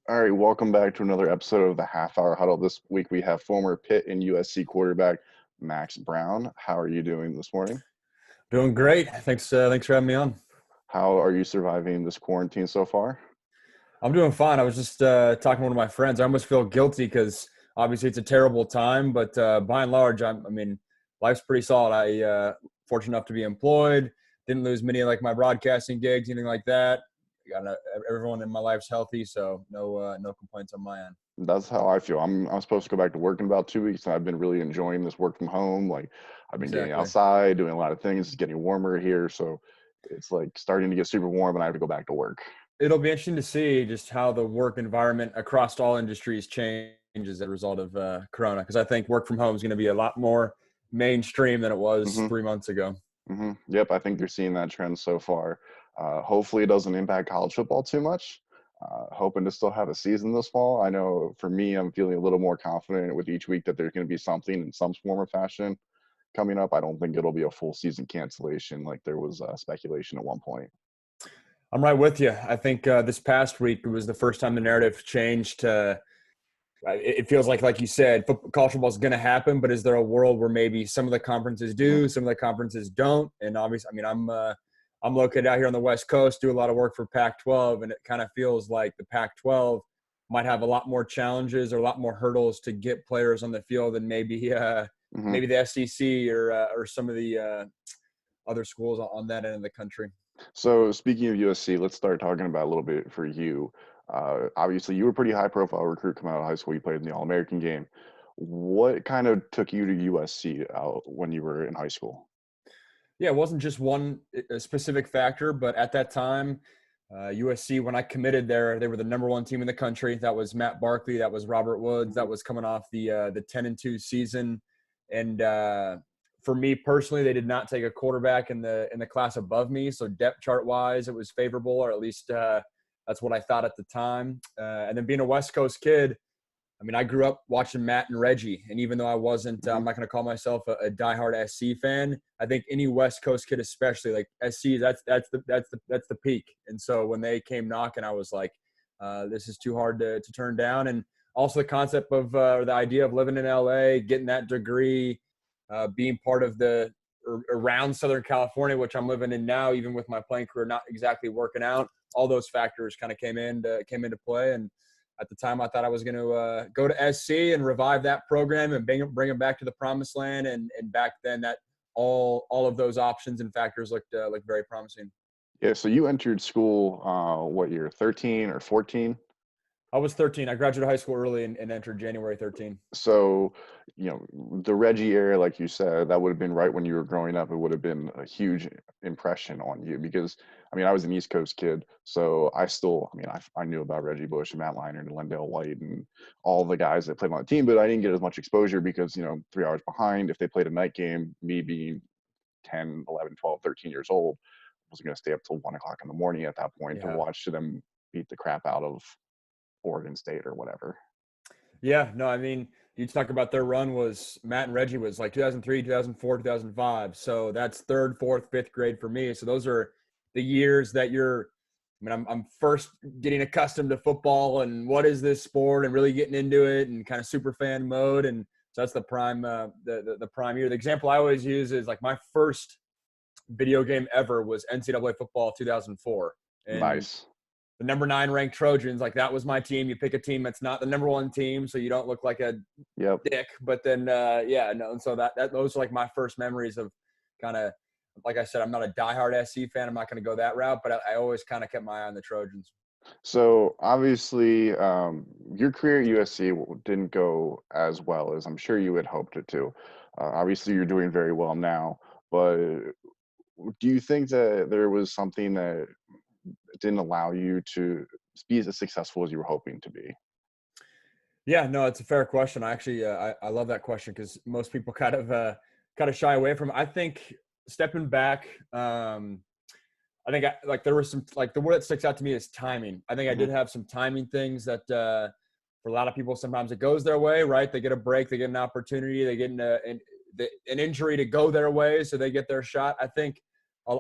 All right, welcome back to another episode of the Half-Hour Huddle. This week we have former Pitt and USC quarterback Max Browne. How are you doing this morning? Doing great. Thanks for having me on. How are you surviving this quarantine so far? I'm doing fine. I was just talking to one of my friends. I almost feel guilty because obviously it's a terrible time, but by and large, I mean, life's pretty solid. I fortunate enough to be employed. Didn't lose many like my broadcasting gigs, anything like that. Got everyone in my life's healthy, so no complaints on my end. That's how I feel. I'm supposed to go back to work in about 2 weeks, and I've been really enjoying this work from home. Like I've been getting Exactly. outside, doing a lot of things. It's getting warmer here, so it's like starting to get super warm, and I have to go back to work. It'll be interesting to see just how the work environment across all industries changes as a result of Corona, because I think work from home is going to be a lot more mainstream than it was hmm 3 months ago. Yep, I think you're seeing that trend so far. Hopefully, it doesn't impact college football too much. Hoping to still have a season this fall. I know for me, I'm feeling a little more confident with each week that there's going to be something in some form or fashion coming up. I don't think it'll be a full season cancellation like there was speculation at one point. I'm right with you. I think this past week was the first time the narrative changed. It feels like you said, college football is going to happen, but is there a world where maybe some of the conferences hmm do, some of the conferences don't? And obviously, I mean, I'm located out here on the West Coast, do a lot of work for Pac-12, and it kind of feels like the Pac-12 might have a lot more challenges or a lot more hurdles to get players on the field than hmm maybe the SEC or some of the other schools on that end of the country. So speaking of USC, let's start talking about a little bit for you. Obviously, you were a pretty high profile recruit coming out of high school. You played in the All American game. What kind of took you to USC when you were in high school? Yeah, it wasn't just one specific factor, but at that time, USC, when I committed there, they were the number one team in the country. That was Matt Barkley. That was Robert Woods. That was coming off the 10-2 season. And for me personally, they did not take a quarterback in the class above me. So depth chart wise, it was favorable, or at least that's what I thought at the time. And then being a West Coast kid, I mean, I grew up watching Matt and Reggie, and even though I wasn't, hmm I'm not going to call myself a diehard SC fan. I think any West Coast kid, especially like SC, that's the peak. And so when they came knocking, I was like, this is too hard to turn down. And also the concept of the idea of living in LA, getting that degree, being part of the around Southern California, which I'm living in now, even with my playing career not exactly working out. All those factors kind of came into play, and at the time, I thought I was going to go to SC and revive that program and bring them back to the promised land. And back then, that all of those options and factors looked very promising. Yeah, so you entered school, what year, 13 or 14? I was 13. I graduated high school early and entered January 13. So, the Reggie era, like you said, that would have been right when you were growing up. It would have been a huge impression on you because, I mean, I was an East Coast kid, so I knew about Reggie Bush and Matt Leinart and Lendale White and all the guys that played on the team, but I didn't get as much exposure because, 3 hours behind. If they played a night game, me being 10, 11, 12, 13 years old, I wasn't going to stay up till 1 o'clock in the morning at that point to Yeah. watch them beat the crap out of Oregon State or whatever. Yeah. No, I mean, you talk about their run was Matt and Reggie was like 2003, 2004, 2005. So that's third, fourth, fifth grade for me. So those are the years that I'm first getting accustomed to football and what is this sport and really getting into it and kind of super fan mode. And so that's the prime, the prime year. The example I always use is like my first video game ever was NCAA football 2004. And Nice. the number 9 ranked Trojans, like that was my team. You pick a team that's not the number 1 team, so you don't look like a Yep. dick. But then, yeah, no. And so that those are like my first memories of kind of, like I said, I'm not a diehard SC fan. I'm not going to go that route, but I always kind of kept my eye on the Trojans. So obviously, your career at USC didn't go as well as I'm sure you had hoped it to. Obviously, you're doing very well now, but do you think that there was something that didn't allow you to be as successful as you were hoping to be? Yeah, no, it's a fair question. I actually, I love that question because most people kind of shy away from it. I think stepping back, I think like there was some like the word that sticks out to me is timing. I think I hmm did have some timing things that for a lot of people sometimes it goes their way, right? They get a break, they get an opportunity, they get an injury to go their way, so they get their shot. I think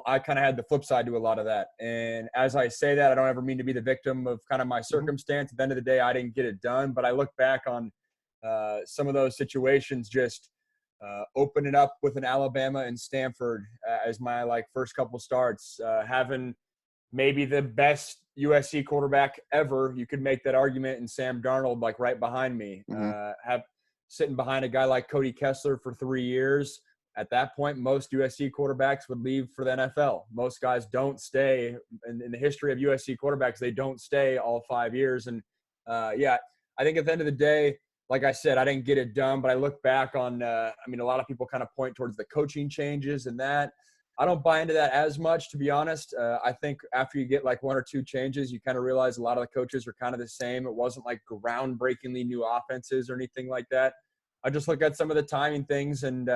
I kind of had the flip side to a lot of that. And as I say that, I don't ever mean to be the victim of kind of my Mhm. circumstance. At the end of the day, I didn't get it done. But I look back on some of those situations, just opening up with an Alabama and Stanford as my like first couple starts, having maybe the best USC quarterback ever. You could make that argument, and Sam Darnold like right behind me. Mhm. Have sitting behind a guy like Cody Kessler for 3 years. At that point, most USC quarterbacks would leave for the NFL. Most guys don't stay in the history of USC quarterbacks. They don't stay all 5 years. And yeah, I think at the end of the day, like I said, I didn't get it done, but I look back on, I mean, a lot of people kind of point towards the coaching changes and that. I don't buy into that as much, to be honest. I think after you get like one or two changes, you kind of realize a lot of the coaches are kind of the same. It wasn't like groundbreakingly new offenses or anything like that. I just look at some of the timing things, and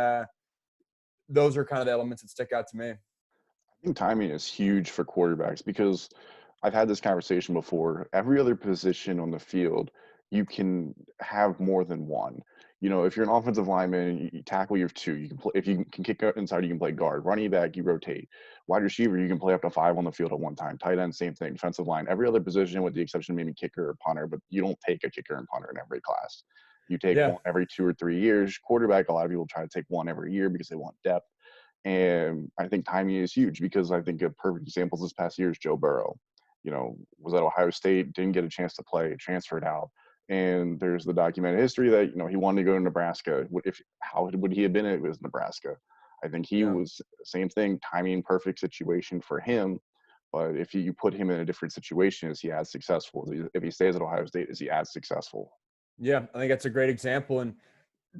those are kind of the elements that stick out to me. I think timing is huge for quarterbacks because I've had this conversation before. Every other position on the field, you can have more than one. If you're an offensive lineman, you tackle your two. You can play if you can kick out inside, you can play guard. Running back, you rotate. Wide receiver, you can play up to five on the field at one time. Tight end, same thing. Defensive line, every other position with the exception of maybe kicker or punter, but you don't take a kicker and punter in every class. You take Yeah, one every 2 or 3 years. Quarterback, a lot of people try to take one every year because they want depth. And I think timing is huge because I think a perfect example this past year is Joe Burrow. Was at Ohio State, didn't get a chance to play, transferred out. And there's the documented history that, he wanted to go to Nebraska. How would he have been if it was Nebraska? I think he yeah. was same thing, timing perfect situation for him. But if you put him in a different situation, is he as successful? If he stays at Ohio State, is he as successful? Yeah, I think that's a great example. And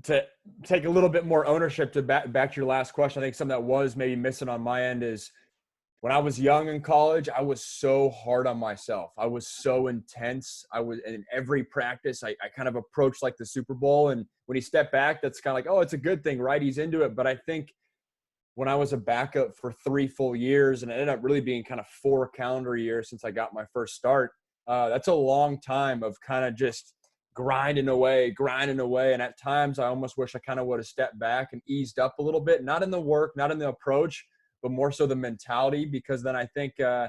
to take a little bit more ownership to back to your last question, I think something that was maybe missing on my end is when I was young in college, I was so hard on myself. I was so intense. I was in every practice. I kind of approached like the Super Bowl. And when he stepped back, that's kind of like, oh, it's a good thing, right? He's into it. But I think when I was a backup for 3 full years, and it ended up really being kind of 4 calendar years since I got my first start, that's a long time of kind of just grinding away. And at times, I almost wish I kind of would have stepped back and eased up a little bit, not in the work, not in the approach, but more so the mentality, because then I think I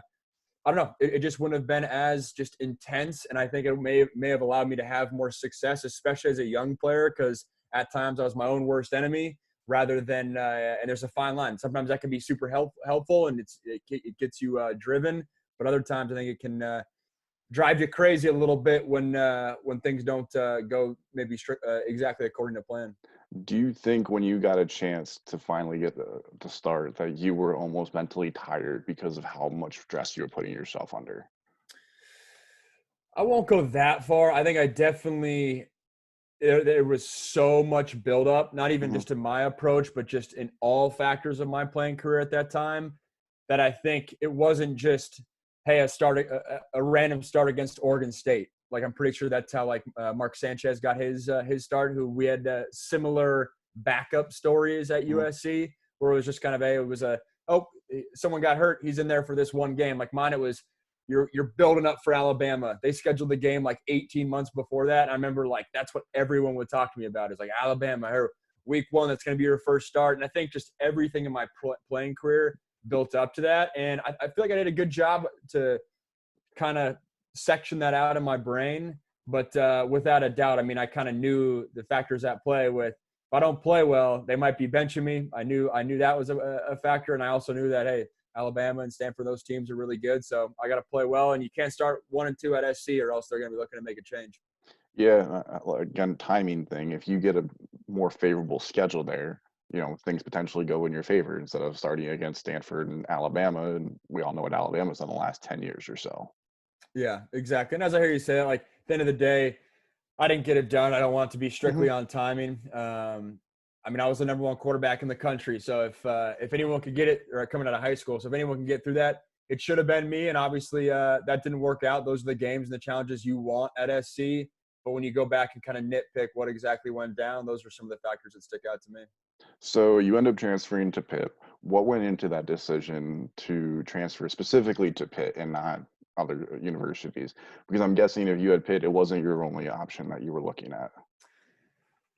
don't know, it just wouldn't have been as just intense, and I think it may have allowed me to have more success, especially as a young player, because at times I was my own worst enemy. Rather than and there's a fine line. Sometimes that can be super helpful, and it gets you driven, but other times I think it can drive you crazy a little bit when things don't go maybe exactly according to plan. Do you think when you got a chance to finally get the start that you were almost mentally tired because of how much stress you were putting yourself under? I won't go that far. I think I definitely there was so much buildup, not even Mhm. just in my approach, but just in all factors of my playing career at that time, that I think it wasn't just, hey, a random start against Oregon State. Like I'm pretty sure that's how like Mark Sanchez got his start. Who we had similar backup stories at Mhm. USC, where it was just kind of it was a oh someone got hurt, he's in there for this one game. Like mine, it was you're building up for Alabama. They scheduled the game like 18 months before that. And I remember like that's what everyone would talk to me about is like Alabama, her week one, that's going to be your first start. And I think just everything in my playing career built up to that. And I feel like I did a good job to kind of section that out in my brain. But without a doubt, I mean, I kind of knew the factors at play with if I don't play well, they might be benching me. I knew that was a factor. And I also knew that, hey, Alabama and Stanford, those teams are really good. So I got to play well, and you can't start 1 and 2 at SC, or else they're going to be looking to make a change. Yeah, again, timing thing. If you get a more favorable schedule there, things potentially go in your favor instead of starting against Stanford and Alabama. And we all know what Alabama's done the last 10 years or so. Yeah, exactly. And as I hear you say it, like at the end of the day, I didn't get it done. I don't want it to be Mhm. strictly on timing. I mean, I was the number one quarterback in the country. So if anyone could get it, or coming out of high school, so if anyone can get through that, it should have been me. And obviously, that didn't work out. Those are the games and the challenges you want at SC. But when you go back and kind of nitpick what exactly went down, those are some of the factors that stick out to me. So you end up transferring to Pitt. What went into that decision to transfer specifically to Pitt and not other universities? Because I'm guessing if you had Pitt, it wasn't your only option that you were looking at.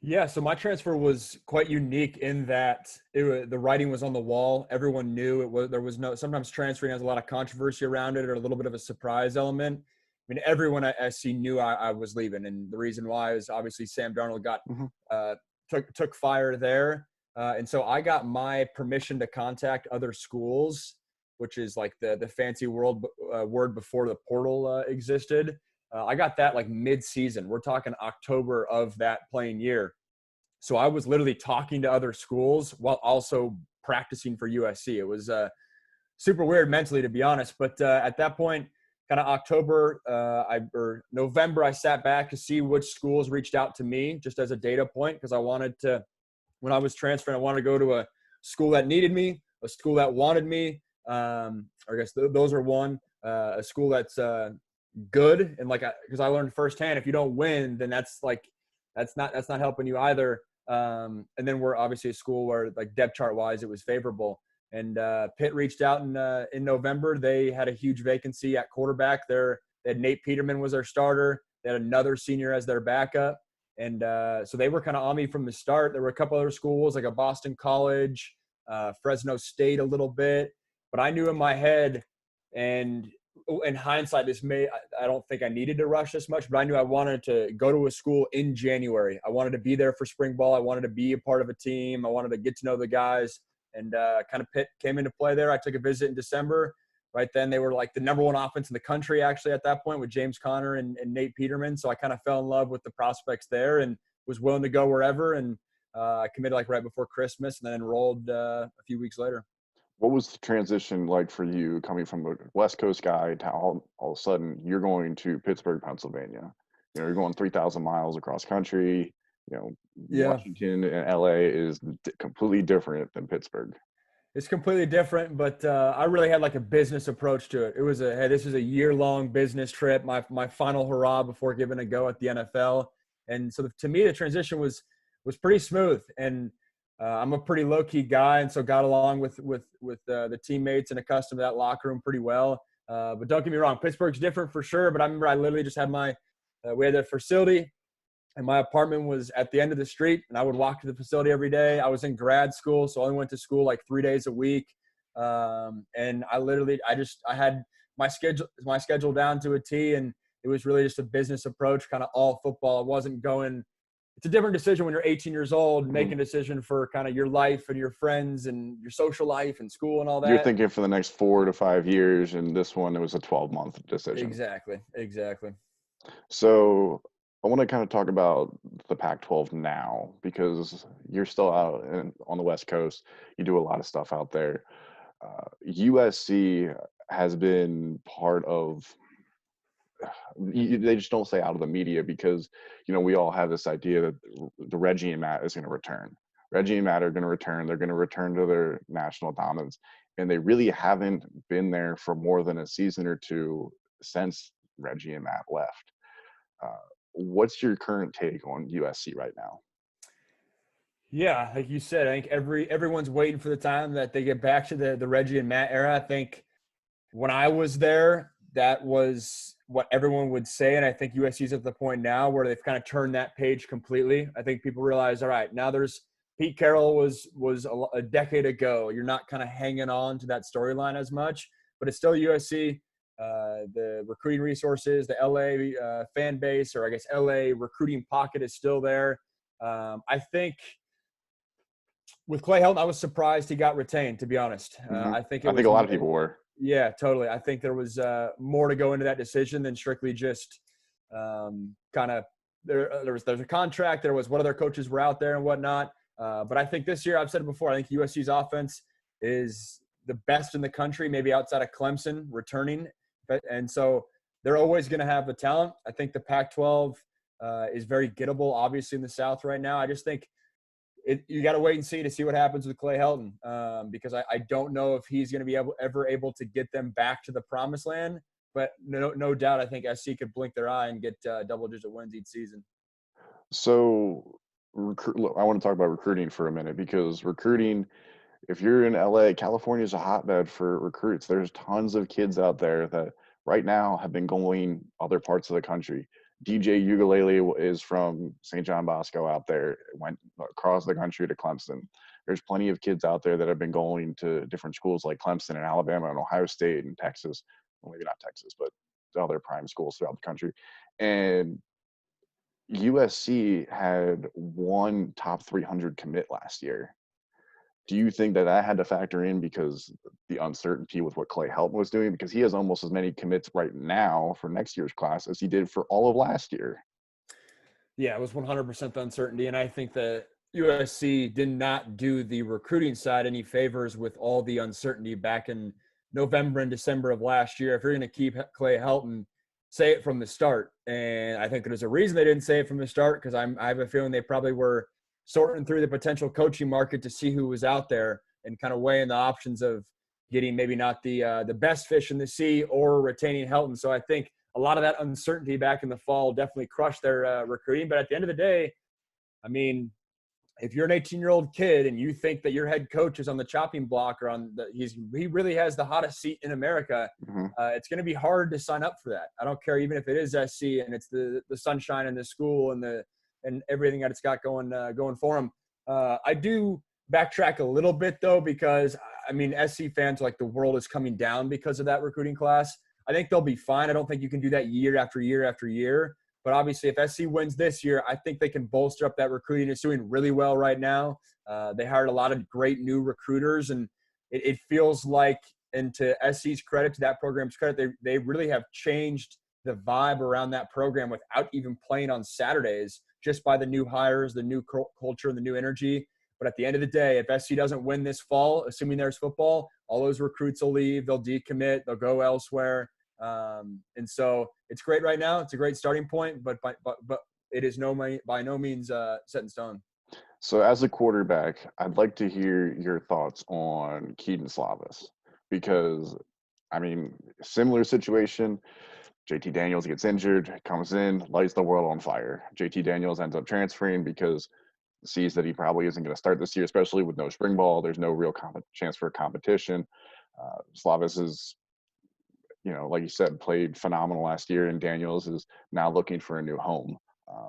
Yeah, so my transfer was quite unique in that the writing was on the wall. Everyone knew it was. There was no. Sometimes transferring has a lot of controversy around it, or a little bit of a surprise element. I mean, everyone at SC knew I was leaving, and the reason why is obviously Sam Darnold got Mhm. uh, took fire there, and so I got my permission to contact other schools, which is like the fancy word before the portal existed. I got that like mid-season. We're talking October of that playing year. So I was literally talking to other schools while also practicing for USC. It was super weird mentally, to be honest. But at that point, kind of October or November, I sat back to see which schools reached out to me just as a data point because I wanted to, when I was transferring, I wanted to go to a school that needed me, a school that wanted me. I guess those are one. A school that's good and like because I learned firsthand, if you don't win, then that's not helping you either. And then we're obviously a school where like depth chart wise, it was favorable. And Pitt reached out in November. They had a huge vacancy at quarterback. They had Nate Peterman was their starter. They had another senior as their backup. And so they were kind of on me from the start. There were a couple other schools like a Boston College, Fresno State a little bit. But I knew in my head, and in hindsight, I don't think I needed to rush this much, but I knew I wanted to go to a school in January. I wanted to be there for spring ball. I wanted to be a part of a team. I wanted to get to know the guys, and kind of Pitt came into play there. I took a visit in December. Right then, they were like the number one offense in the country, actually, at that point with James Conner and Nate Peterman. So I kind of fell in love with the prospects there and was willing to go wherever. And I committed like right before Christmas and then enrolled a few weeks later. What was the transition like for you coming from a West Coast guy to all of a sudden you're going to Pittsburgh, Pennsylvania? You know, you're going 3,000 miles across country. You know, Yeah, Washington and LA is completely different than Pittsburgh. it's completely different, but I really had like a business approach to it. It was hey, this is a year-long business trip, my final hurrah before giving a go at the NFL. And so to me, the transition was pretty smooth. And I'm a pretty low-key guy, and so got along with the teammates and accustomed to that locker room pretty well. But don't get me wrong, Pittsburgh's different for sure. But I remember I literally just had we had a facility and my apartment was at the end of the street and I would walk to the facility every day. I was in grad school, so I only went to school like 3 days a week. And I had my schedule down to a T, and it was really just a business approach, kind of all football. It wasn't going, it's a different decision when you're 18 years old, Mhm. making a decision for kind of your life and your friends and your social life and school and all You're that. thinking for the next 4 to 5 years, and this one it was a 12-month decision. Exactly. Exactly. So I want to kind of talk about the Pac-12 now because you're still out on the West Coast. You do a lot of stuff out there. USC has been part of. They just don't say out of the media because we all have this idea that the Reggie and Matt is going to return. Reggie and Matt are going to return. They're going to return to their national dominance, and they really haven't been there for more than a season or two since Reggie and Matt left. Uh, what's your current take on USC right now? Yeah, like you said, I think everyone's waiting for the time that they get back to the Reggie and Matt era. I think when I was there, that was what everyone would say, and I think USC's at the point now where they've kind of turned that page completely. I think people realize, all right, now there's Pete Carroll was a decade ago. You're not kind of hanging on to that storyline as much, but it's still USC. The recruiting resources, the LA fan base, or I guess LA recruiting pocket is still there. I think with Clay Helton, I was surprised he got retained, to be honest. Hmm. I think it I think was a lot of more, people were. yeah, totally. I think there was more to go into that decision than strictly just kind of there's a contract. There was what other coaches were out there and whatnot. But I think this year, I've said it before, I think USC's offense is the best in the country, maybe outside of Clemson returning. And so they're always going to have the talent. I think the Pac-12 is very gettable, obviously, in the South right now. I just think you got to wait and see to see what happens with Clay Helton, because I don't know if he's going to be ever able to get them back to the promised land. But no doubt, I think SC could blink their eye and get double-digit wins each season. So, look, I want to talk about recruiting for a minute because recruiting, if you're in LA, California is a hotbed for recruits. There's tons of kids out there that right now have been going other parts of the country. DJ Ukulele is from St. John Bosco out there, went across the country to Clemson. There's plenty of kids out there that have been going to different schools like Clemson and Alabama and Ohio State and Texas. Well, maybe not Texas, but other prime schools throughout the country. And USC had one top 300 commit last year. Do you think that that had to factor in because the uncertainty with what Clay Helton was doing? Because he has almost as many commits right now for next year's class as he did for all of last year. Yeah, it was 100% the uncertainty. And I think that USC did not do the recruiting side any favors with all the uncertainty back in November and December of last year. If you're going to keep Clay Helton, say it from the start. And I think there's a reason they didn't say it from the start, because I have a feeling they probably were sorting through the potential coaching market to see who was out there and kind of weighing the options of getting maybe not the best fish in the sea or retaining Helton. So I think a lot of that uncertainty back in the fall definitely crushed their recruiting. But at the end of the day, I mean, if you're an 18-year-old kid and you think that your head coach is on the chopping block or he really has the hottest seat in America, Mm-hmm. It's going to be hard to sign up for that. I don't care, even if it is SC and it's the sunshine and the school and everything that it's got going for him. I do backtrack a little bit though, because I mean, SC fans are like the world is coming down because of that recruiting class. I think they'll be fine. I don't think you can do that year after year after year. But obviously, if SC wins this year, I think they can bolster up that recruiting. It's doing really well right now. They hired a lot of great new recruiters, and it feels like, and to SC's credit, to that program's credit, they really have changed the vibe around that program without even playing on Saturdays, just by the new hires, the new culture, and the new energy. But at the end of the day, if SC doesn't win this fall, assuming there's football, all those recruits will leave. They'll decommit. They'll go elsewhere. And so it's great right now. It's a great starting point, but it is by no means set in stone. So, as a quarterback, I'd like to hear your thoughts on Keaton Slavis because, I mean, similar situation. JT Daniels gets injured, comes in, lights the world on fire. JT Daniels ends up transferring because sees that he probably isn't going to start this year, especially with no spring ball. There's no real chance for competition. Slavis is, like you said, played phenomenal last year, and Daniels is now looking for a new home.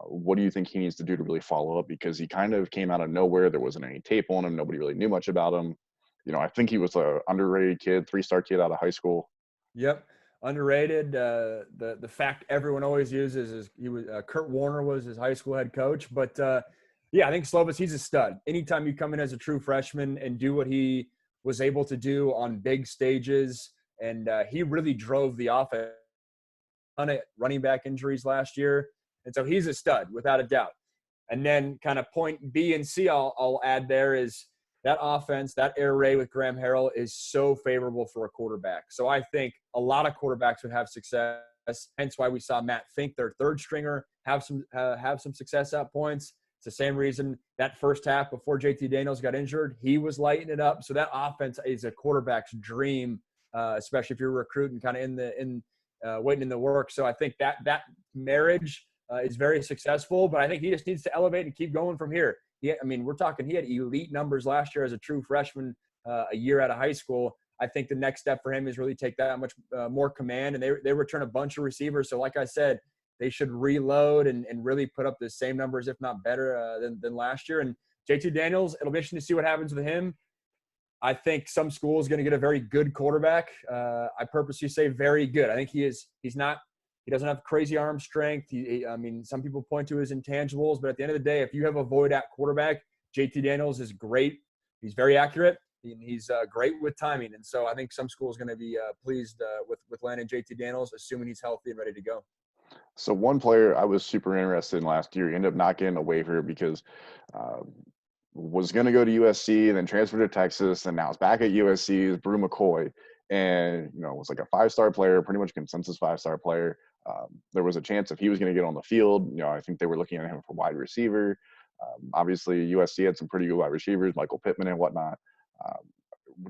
What do you think he needs to do to really follow up? Because he kind of came out of nowhere. There wasn't any tape on him. Nobody really knew much about him. I think he was an underrated kid, 3-star kid out of high school. Yep. Underrated. The fact everyone always uses is he was Kurt Warner was his high school head coach. But yeah, I think Slovis, he's a stud. Anytime you come in as a true freshman and do what he was able to do on big stages, and he really drove the offense on it, running back injuries last year. And so he's a stud without a doubt. And then kind of point B and C I'll add there is that offense, that air raid with Graham Harrell is so favorable for a quarterback. So I think a lot of quarterbacks would have success. Hence why we saw Matt Fink, their third stringer, have some success at points. It's the same reason that first half before JT Daniels got injured, he was lighting it up. So that offense is a quarterback's dream, especially if you're recruiting kind of waiting in the work. So I think that marriage is very successful, but I think he just needs to elevate and keep going from here. We're talking, he had elite numbers last year as a true freshman, a year out of high school. I think the next step for him is really take that much more command, and they return a bunch of receivers. So like I said, they should reload and really put up the same numbers, if not better than last year. And JT Daniels, it'll be interesting to see what happens with him. I think some school is going to get a very good quarterback. I purposely say very good. I think he doesn't have crazy arm strength. Some people point to his intangibles, but at the end of the day, if you have a void at quarterback, JT Daniels is great. He's very accurate. He's great with timing. And so I think some school is going to be pleased with landing JT Daniels, assuming he's healthy and ready to go. So one player I was super interested in last year, he ended up not getting a waiver because was going to go to USC and then transferred to Texas, and now it's back at USC, is Brew McCoy. And, was like a 5-star player, pretty much consensus 5-star player. There was a chance if he was going to get on the field, I think they were looking at him for wide receiver. Obviously, USC had some pretty good wide receivers, Michael Pittman and whatnot.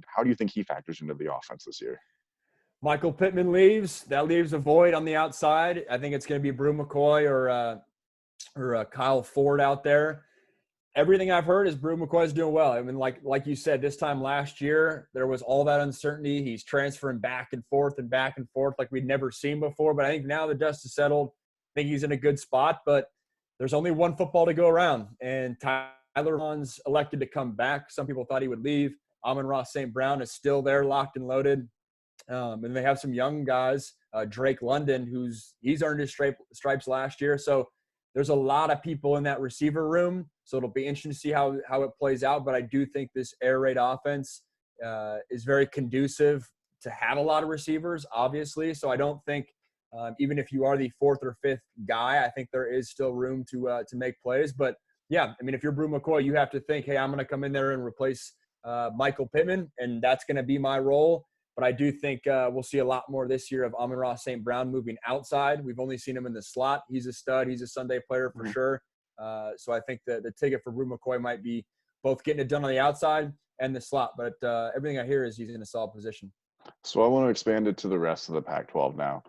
How do you think he factors into the offense this year? Michael Pittman leaves. That leaves a void on the outside. I think it's going to be Brew McCoy or Kyle Ford out there. Everything I've heard is Brew McCoy is doing well. Like you said, this time last year, there was all that uncertainty. He's transferring back and forth like we'd never seen before. But I think now the dust is settled. think he's in a good spot, but there's only one football to go around. And Tyler Vaughn's elected to come back. Some people thought he would leave. Amon-Ra St. Brown is still there, locked and loaded. And they have some young guys, Drake London, he's earned his stripes last year. So there's a lot of people in that receiver room. So it'll be interesting to see how it plays out. But I do think this air raid offense is very conducive to have a lot of receivers, obviously. So I don't think even if you are the fourth or fifth guy, I think there is still room to make plays. But yeah, I mean, if you're Brew McCoy, you have to think, hey, I'm going to come in there and replace Michael Pittman, and that's going to be my role. But I do think we'll see a lot more this year of Amon-Ra St. Brown moving outside. We've only seen him in the slot. He's a stud. He's a Sunday player for sure. So I think the ticket for Brew McCoy might be both getting it done on the outside and the slot. But everything I hear is he's in a solid position. So I want to expand it to the rest of the Pac-12 now.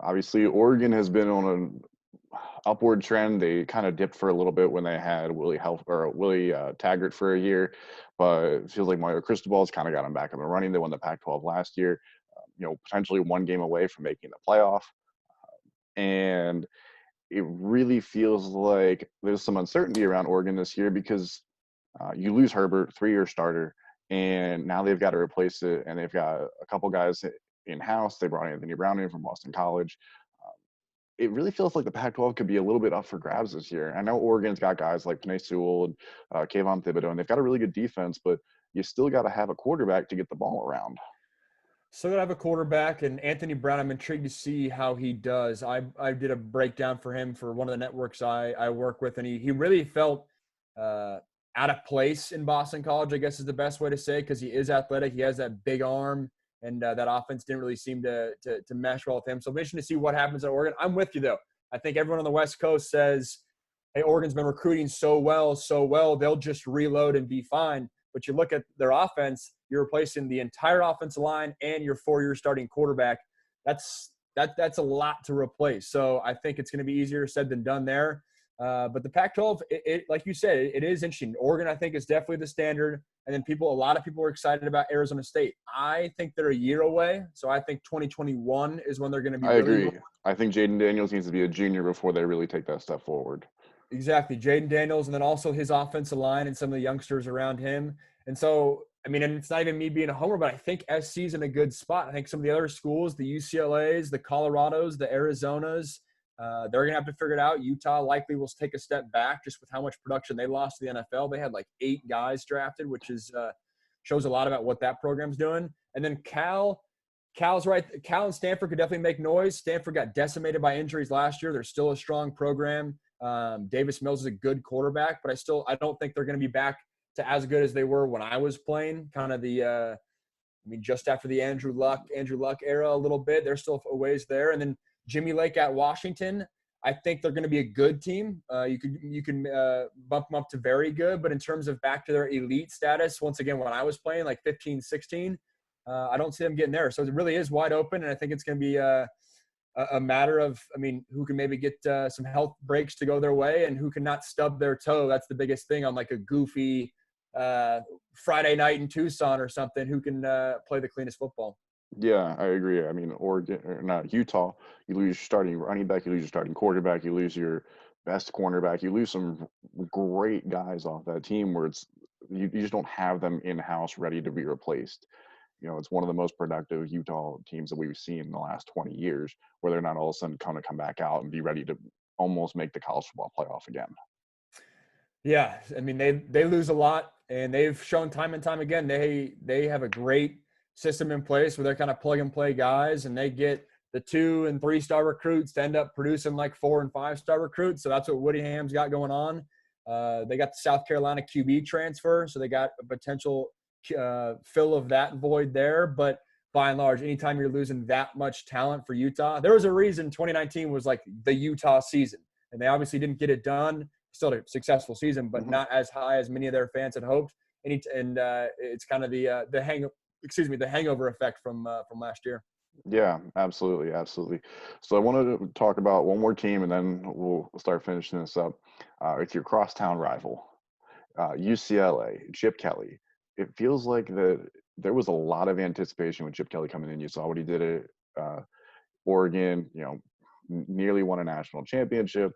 Obviously, Oregon has been on an upward trend. They kind of dipped for a little bit when they had Willie Taggart for a year, but it feels like Mario Cristobal's kind of got them back up and running. They won the Pac-12 last year, potentially one game away from making the playoff, and it really feels like there's some uncertainty around Oregon this year because you lose Herbert, 3-year starter, and now they've got to replace it, and they've got a couple guys in-house. They brought Anthony Browne in from Boston College. It really feels like the Pac-12 could be a little bit up for grabs this year. I know Oregon's got guys like Penei Sewell and Kayvon Thibodeau, and they've got a really good defense, but you still got to have a quarterback to get the ball around. So to have a quarterback, and Anthony Browne, I'm intrigued to see how he does. I did a breakdown for him for one of the networks I work with, and he really felt out of place in Boston College, I guess is the best way to say, because he is athletic. He has that big arm, and that offense didn't really seem to mesh well with him. So I'm interested to see what happens at Oregon. I'm with you, though. I think everyone on the West Coast says, hey, Oregon's been recruiting so well, they'll just reload and be fine. But you look at their offense, you're replacing the entire offensive line and your 4-year starting quarterback. That's a lot to replace. So I think it's going to be easier said than done there. But the Pac-12, like you said, it is interesting. Oregon, I think, is definitely the standard. And then a lot of people are excited about Arizona State. I think they're a year away. So I think 2021 is when they're going to be. I agree. I think Jaden Daniels needs to be a junior before they really take that step forward. Exactly. Jaden Daniels, and then also his offensive line and some of the youngsters around him. And so, I mean, and it's not even me being a homer, but I think SC's in a good spot. I think some of the other schools, the UCLAs, the Colorados, the Arizonas, they're going to have to figure it out. Utah likely will take a step back just with how much production they lost to the NFL. They had like 8 guys drafted, which is shows a lot about what that program's doing. And then Cal's right. Cal and Stanford could definitely make noise. Stanford got decimated by injuries last year. They're still a strong program. Davis Mills is a good quarterback, but I don't think they're going to be back to as good as they were when I was playing. Kind of just after the Andrew Luck era a little bit. They're still a ways there. And then Jimmy Lake at Washington, I think they're going to be a good team. You can bump them up to very good, but in terms of back to their elite status, once again, when I was playing like 15, 16, I don't see them getting there. So it really is wide open, and I think it's going to be a matter of, who can maybe get some health breaks to go their way and who can not stub their toe. That's the biggest thing on like a goofy Friday night in Tucson or something, who can play the cleanest football. Yeah, I agree. Utah, you lose your starting running back, you lose your starting quarterback, you lose your best cornerback, you lose some great guys off that team where you just don't have them in-house ready to be replaced. It's one of the most productive Utah teams that we've seen in the last 20 years, where they're not all of a sudden going to come back out and be ready to almost make the college football playoff again. Yeah, they lose a lot, and they've shown time and time again they have a great system in place where they're kind of plug and play guys, and they get the 2- and 3-star recruits to end up producing like 4- and 5-star recruits. So that's what Whittingham's got going on. They got the South Carolina QB transfer, so they got a potential fill of that void there. But by and large, anytime you're losing that much talent for Utah, there was a reason 2019 was like the Utah season, and they obviously didn't get it done. Still a successful season, but not as high as many of their fans had hoped. And it's kind of the hangover effect from last year. Yeah, absolutely. So I wanted to talk about one more team, and then we'll start finishing this up. It's your crosstown rival, UCLA, Chip Kelly. It feels like there was a lot of anticipation with Chip Kelly coming in. You saw what he did at Oregon. nearly won a national championship.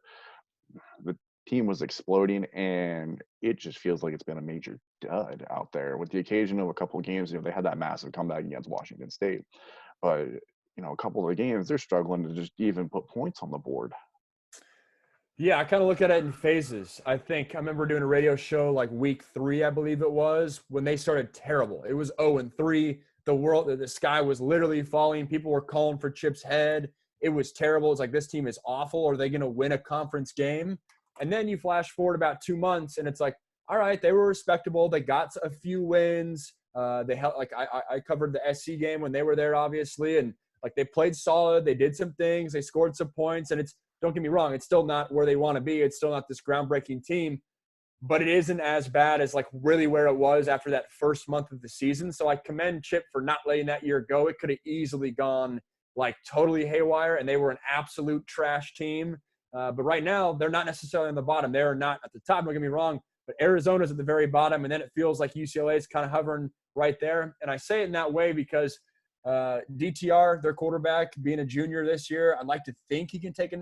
The team was exploding, and it just feels like it's been a major dud out there. With the occasion of a couple of games, they had that massive comeback against Washington State, but a couple of the games they're struggling to just even put points on the board. Yeah, I kind of look at it in phases. I remember doing a radio show like week 3, I believe it was, when they started terrible. It was 0-3. The sky was literally falling. People were calling for Chip's head. It was terrible. It's like, this team is awful. Are they going to win a conference game? And then you flash forward about 2 months, and it's like, all right, they were respectable. They got a few wins. They held, like, I covered the SC game when they were there, obviously, and like, they played solid. They did some things. They scored some points, and don't get me wrong, it's still not where they want to be. It's still not this groundbreaking team, but it isn't as bad as like really where it was after that first month of the season. So I commend Chip for not letting that year go. It could have easily gone like totally haywire, and they were an absolute trash team. But right now, they're not necessarily on the bottom. They're not at the top, don't get me wrong, but Arizona's at the very bottom, and then it feels like UCLA is kind of hovering right there. And I say it in that way because DTR, their quarterback, being a junior this year, I'd like to think he can take a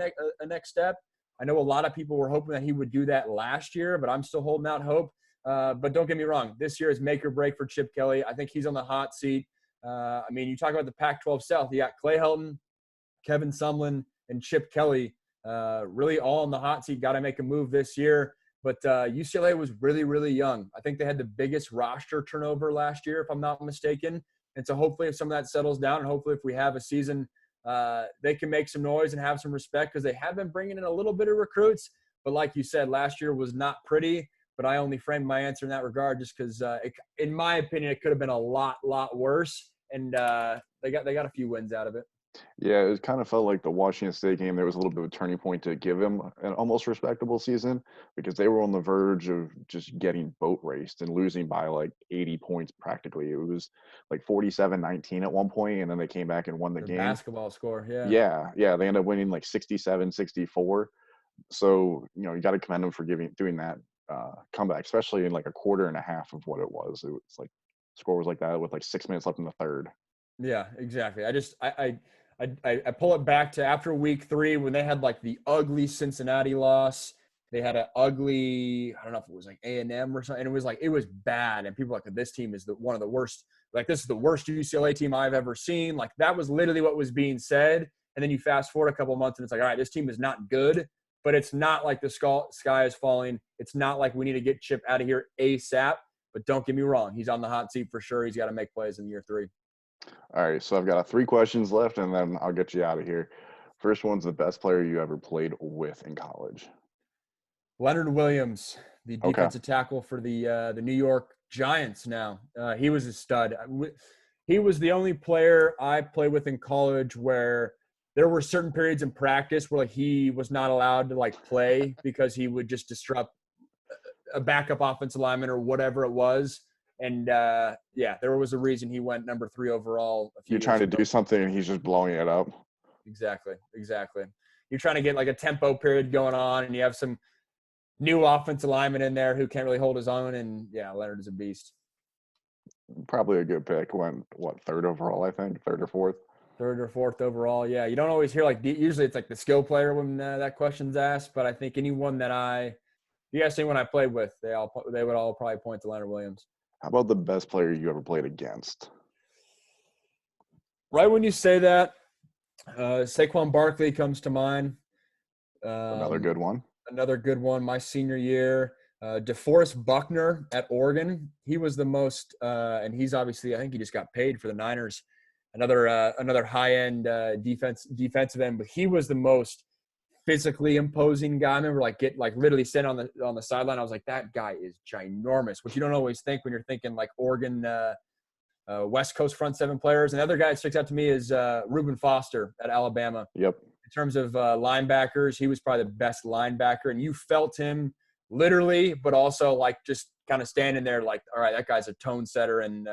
next step. I know a lot of people were hoping that he would do that last year, but I'm still holding out hope. But don't get me wrong, this year is make or break for Chip Kelly. I think he's on the hot seat. I mean, you talk about the Pac-12 South. You got Clay Helton, Kevin Sumlin, and Chip Kelly really all on the hot seat. Got to make a move this year. But UCLA was really, really young. I think they had the biggest roster turnover last year, if I'm not mistaken. And so hopefully if some of that settles down, and hopefully if we have a season, they can make some noise and have some respect, because they have been bringing in a little bit of recruits. But like you said, last year was not pretty. But I only framed my answer in that regard just because, in my opinion, it could have been a lot worse. And they got a few wins out of it. Yeah, it kind of felt like the Washington State game. There was a little bit of a turning point to give them an almost respectable season, because they were on the verge of just getting boat raced and losing by like 80 points practically. It was like 47-19 at one point, and then they came back and won the Their game. basketball score, yeah. Yeah, they ended up winning like 67-64. So, you got to commend them for doing that comeback, especially in like a quarter and a half of what it was. It was like score was like that with like 6 minutes left in the third. Yeah, exactly. I pull it back to after week 3 when they had like the ugly Cincinnati loss. They had an ugly, I don't know if it was like A&M or something. And it was bad. And people were like, this team is one of the worst. Like, this is the worst UCLA team I've ever seen. Like, that was literally what was being said. And then you fast forward a couple of months and it's like, all right, this team is not good, but it's not like the sky is falling. It's not like we need to get Chip out of here ASAP. But don't get me wrong, he's on the hot seat for sure. He's got to make plays in year 3. All right, so I've got 3 questions left, and then I'll get you out of here. First one's the best player you ever played with in college. Leonard Williams, the Okay. defensive tackle for the New York Giants now. He was a stud. He was the only player I played with in college where there were certain periods in practice where he was not allowed to play because he would just disrupt a backup offensive lineman or whatever it was. And there was a reason he went number 3 overall. You're trying to do something and he's just blowing it up. Exactly. You're trying to get like a tempo period going on, and you have some new offensive lineman in there who can't really hold his own. And Leonard is a beast. Probably a good pick. Went 3rd overall, I think, 3rd or 4th. 3rd or 4th overall. Yeah, you don't always hear usually it's like the skill player when that question's asked. But I think anyone you ask anyone I played with, they would all probably point to Leonard Williams. How about the best player you ever played against? Right when you say that, Saquon Barkley comes to mind. Another good one. My senior year. DeForest Buckner at Oregon. He was the most, and he's obviously, I think he just got paid for the Niners. Another high-end defensive end, but he was the most physically imposing guy. I remember literally sitting on the sideline. I was like, that guy is ginormous, which you don't always think when you're thinking like Oregon, West Coast front 7 players. And the other guy that sticks out to me is Reuben Foster at Alabama. Yep. In terms of linebackers, he was probably the best linebacker, and you felt him literally, but also just kind of standing there all right, that guy's a tone setter, and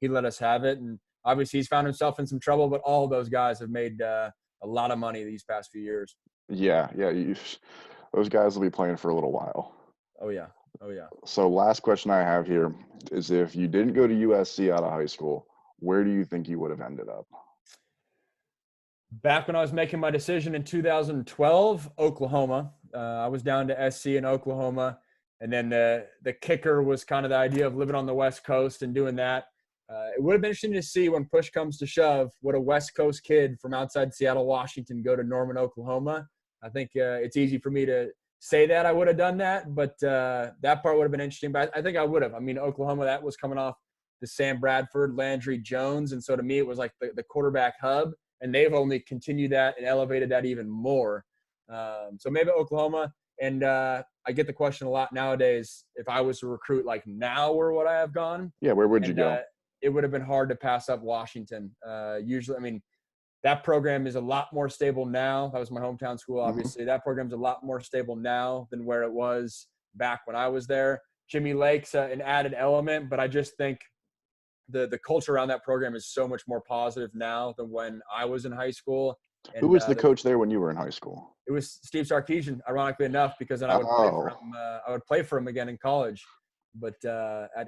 he let us have it. And obviously he's found himself in some trouble, but all of those guys have made a lot of money these past few years. Yeah. Those guys will be playing for a little while. Oh, yeah. So last question I have here is, if you didn't go to USC out of high school, where do you think you would have ended up? Back when I was making my decision in 2012, Oklahoma. I was down to SC in Oklahoma, and then the kicker was kind of the idea of living on the West Coast and doing that. It would have been interesting to see when push comes to shove, would a West Coast kid from outside Seattle, Washington, go to Norman, Oklahoma? I think it's easy for me to say that I would have done that, but that part would have been interesting. But I think I would have. I mean, Oklahoma, that was coming off the Sam Bradford, Landry Jones, and so to me, it was like the quarterback hub, and they've only continued that and elevated that even more. So maybe Oklahoma. And I get the question a lot nowadays, if I was to recruit like now, where would I have gone? Yeah, where would you And go? it would have been hard to pass up Washington. Usually, I mean, that program is a lot more stable now. That was my hometown school, Mhm. obviously. That program's a lot more stable now than where it was back when I was there. Jimmy Lake's an added element, but I just think the culture around that program is so much more positive now than when I was in high school. Who And was the coach there when you were in high school? it was Steve Sarkisian, ironically enough, because then I would play for Oh, him. I would play for him again in college, but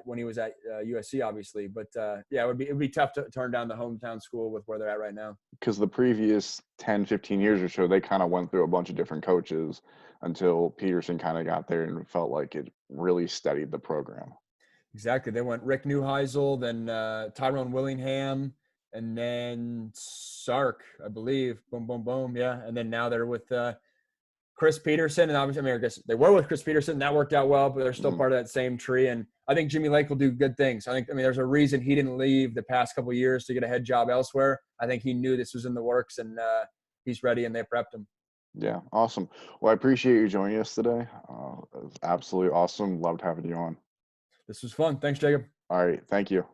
when he was at USC, obviously. But yeah, it'd be tough to turn down the hometown school with where they're at right now. because the previous 10, 15 years or so, they kind of went through a bunch of different coaches until Peterson kind of got there and felt like it really steadied the program. Exactly. They went Rick Neuheisel, then Tyrone Willingham, and then Sark, I believe. Boom, boom, boom. Yeah, and then now they're with Chris Peterson, and obviously, I mean, I guess they were with Chris Peterson, and that worked out well, but they're still Mhm. part of that same tree. And I think Jimmy Lake will do good things. I mean, there's a reason he didn't leave the past couple of years to get a head job elsewhere. I think he knew this was in the works, and he's ready, and they prepped him. Yeah, awesome. Well, I appreciate you joining us today. It was absolutely awesome. Loved having you on. This was fun. Thanks, Jacob. All right, thank you.